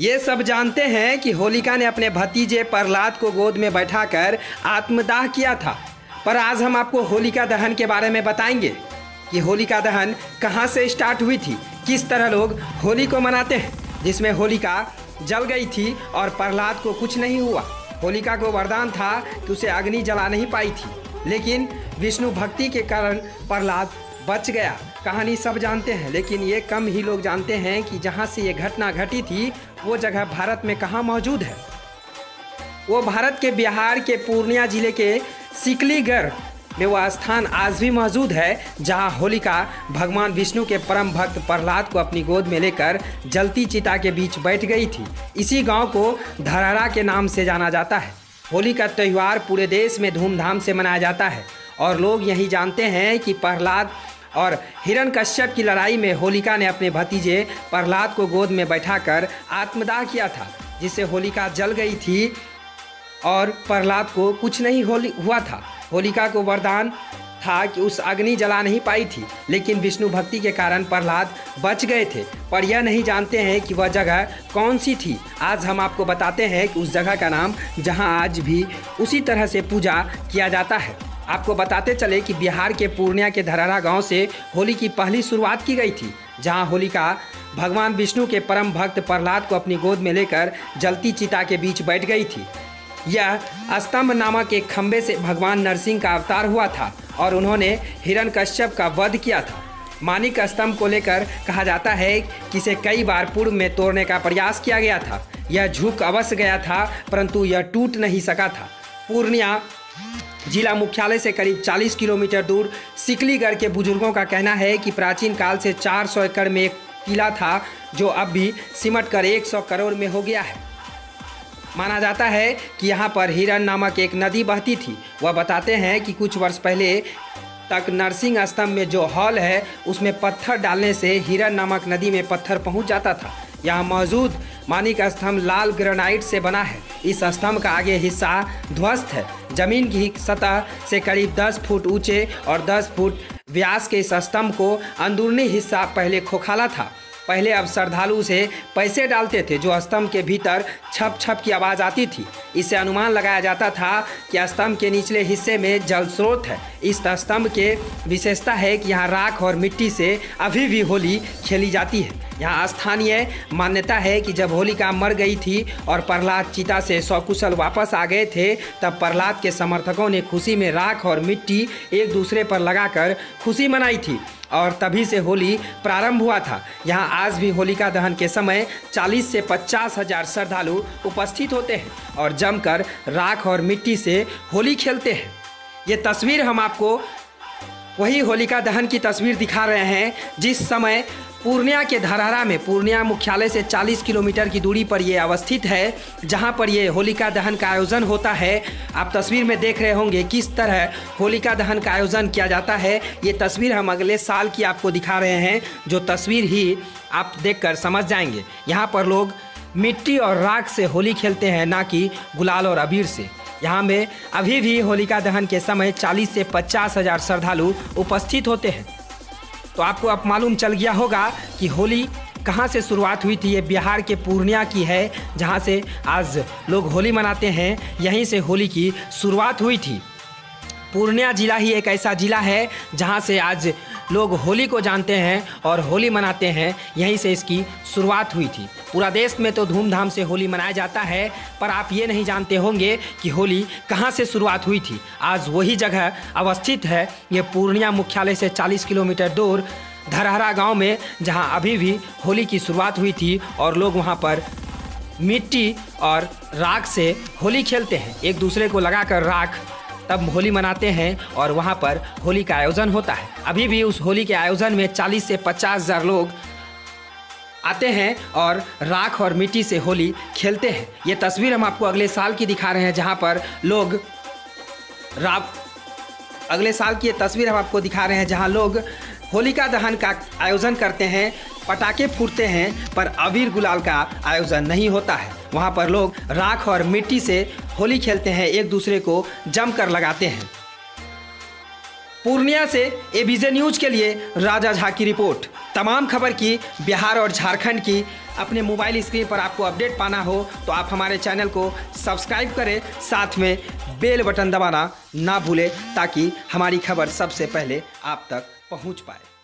ये सब जानते हैं कि होलिका ने अपने भतीजे प्रहलाद को गोद में बैठाकर आत्मदाह किया था, पर आज हम आपको होलिका दहन के बारे में बताएंगे कि होलिका दहन कहां से स्टार्ट हुई थी, किस तरह लोग होली को मनाते हैं, जिसमें होलिका जल गई थी और प्रहलाद को कुछ नहीं हुआ। होलिका को वरदान था कि उसे अग्नि जला नहीं पाई थी, लेकिन विष्णु भक्ति के कारण प्रहलाद बच गया। कहानी सब जानते हैं, लेकिन ये कम ही लोग जानते हैं कि जहाँ से ये घटना घटी थी वो जगह भारत में कहाँ मौजूद है। वो भारत के बिहार के पूर्णिया जिले के सिकलीगढ़ में वह स्थान आज भी मौजूद है, जहाँ होलिका भगवान विष्णु के परम भक्त प्रहलाद को अपनी गोद में लेकर जलती चिता के बीच बैठ गई थी। इसी गांव को धरहरा के नाम से जाना जाता है। होली का त्यौहार पूरे देश में धूमधाम से मनाया जाता है और लोग यही जानते हैं कि प्रहलाद और हिरण्यकश्यप की लड़ाई में होलिका ने अपने भतीजे प्रहलाद को गोद में बैठाकर आत्मदाह किया था, जिससे होलिका जल गई थी और प्रहलाद को कुछ नहीं हुआ था। होलिका को वरदान था कि उस अग्नि जला नहीं पाई थी, लेकिन विष्णु भक्ति के कारण प्रहलाद बच गए थे। पर यह नहीं जानते हैं कि वह जगह कौन सी थी। आज हम आपको बताते हैं कि उस जगह का नाम, जहां आज भी उसी तरह से पूजा किया जाता है। आपको बताते चले कि बिहार के पूर्णिया के धरहरा गांव से होली की पहली शुरुआत की गई थी, जहां होलिका भगवान विष्णु के परम भक्त प्रहलाद को अपनी गोद में लेकर जलती चिता के बीच बैठ गई थी। यह स्तंभ नामक एक खंबे से भगवान नरसिंह का अवतार हुआ था और उन्होंने हिरण्यकश्यप का वध किया था। माणिक स्तंभ को लेकर कहा जाता है कि इसे कई बार पूर्व में तोड़ने का प्रयास किया गया था। यह झुक अवश्य गया था, परंतु यह टूट नहीं सका था। पूर्णिया जिला मुख्यालय से करीब 40 किलोमीटर दूर सिकलीगढ़ के बुजुर्गों का कहना है कि प्राचीन काल से 400 एकड़ में एक किला था, जो अब भी सिमट कर 100 करोड़ में हो गया है। माना जाता है कि यहाँ पर हिरण नामक एक नदी बहती थी। वह बताते हैं कि कुछ वर्ष पहले तक नरसिंह स्तंभ में जो हॉल है, उसमें पत्थर डालने से हिरण नामक नदी में पत्थर पहुँच जाता था। यहाँ मौजूद माणिक स्तंभ लाल ग्रेनाइट से बना है। इस स्तंभ का आगे हिस्सा ध्वस्त है। जमीन की सतह से करीब 10 फुट ऊंचे और 10 फुट व्यास के इस स्तंभ को अंदरूनी हिस्सा पहले खोखला था। पहले अब श्रद्धालु से पैसे डालते थे, जो स्तंभ के भीतर छप छप की आवाज़ आती थी। इससे अनुमान लगाया जाता था कि स्तंभ के निचले हिस्से में जल स्रोत है। इस स्तंभ के विशेषता है कि यहाँ राख और मिट्टी से अभी भी होली खेली जाती है। यहाँ स्थानीय मान्यता है कि जब होलिका मर गई थी और प्रहलाद चिता से सकुशल वापस आ गए थे, तब प्रहलाद के समर्थकों ने खुशी में राख और मिट्टी एक दूसरे पर लगाकर खुशी मनाई थी और तभी से होली प्रारंभ हुआ था। यहाँ आज भी होलिका दहन के समय 40 से 50 हज़ार श्रद्धालु उपस्थित होते हैं और जमकर राख और मिट्टी से होली खेलते हैं। ये तस्वीर हम आपको वही होलिका दहन की तस्वीर दिखा रहे हैं, जिस समय पूर्णिया के धरहरा में, पूर्णिया मुख्यालय से 40 किलोमीटर की दूरी पर ये अवस्थित है, जहां पर ये होलिका दहन का आयोजन होता है। आप तस्वीर में देख रहे होंगे किस तरह होलिका दहन का आयोजन किया जाता है। ये तस्वीर हम अगले साल की आपको दिखा रहे हैं, जो तस्वीर ही आप देखकर समझ जाएंगे। यहाँ पर लोग मिट्टी और राख से होली खेलते हैं, ना कि गुलाल और अबीर से। यहाँ में अभी भी होलिका दहन के समय 40 से 50 हज़ार श्रद्धालु उपस्थित होते हैं। तो आपको अब मालूम चल गया होगा कि होली कहाँ से शुरुआत हुई थी। ये बिहार के पूर्णिया की है, जहाँ से आज लोग होली मनाते हैं। यहीं से होली की शुरुआत हुई थी। पूर्णिया जिला ही एक ऐसा जिला है जहाँ से आज लोग होली को जानते हैं और होली मनाते हैं। यहीं से इसकी शुरुआत हुई थी। पूरा देश में तो धूमधाम से होली मनाया जाता है, पर आप ये नहीं जानते होंगे कि होली कहाँ से शुरुआत हुई थी। आज वही जगह अवस्थित है, ये पूर्णिया मुख्यालय से 40 किलोमीटर दूर धरहरा गांव में, जहां अभी भी होली की शुरुआत हुई थी और लोग वहां पर मिट्टी और राख से होली खेलते हैं। एक दूसरे को लगाकर राख तब होली मनाते हैं और वहाँ पर होली का आयोजन होता है। अभी भी उस होली के आयोजन में 40 से 50 हज़ार लोग आते हैं और राख और मिट्टी से होली खेलते हैं। ये तस्वीर हम आपको अगले साल की दिखा रहे हैं, जहाँ पर लोग अगले साल की ये तस्वीर हम आपको दिखा रहे हैं, जहाँ लोग होलिका दहन का आयोजन करते हैं, पटाखे फूटते हैं, पर अबीर गुलाल का आयोजन नहीं होता है। वहाँ पर लोग राख और मिट्टी से होली खेलते हैं, एक दूसरे को जमकर लगाते हैं। पूर्णिया से एबीजे न्यूज के लिए राजा झा की रिपोर्ट। तमाम खबर की बिहार और झारखंड की अपने मोबाइल स्क्रीन पर आपको अपडेट पाना हो तो आप हमारे चैनल को सब्सक्राइब करें, साथ में बेल बटन दबाना ना भूलें ताकि हमारी खबर सबसे पहले आप तक पहुंच पाए।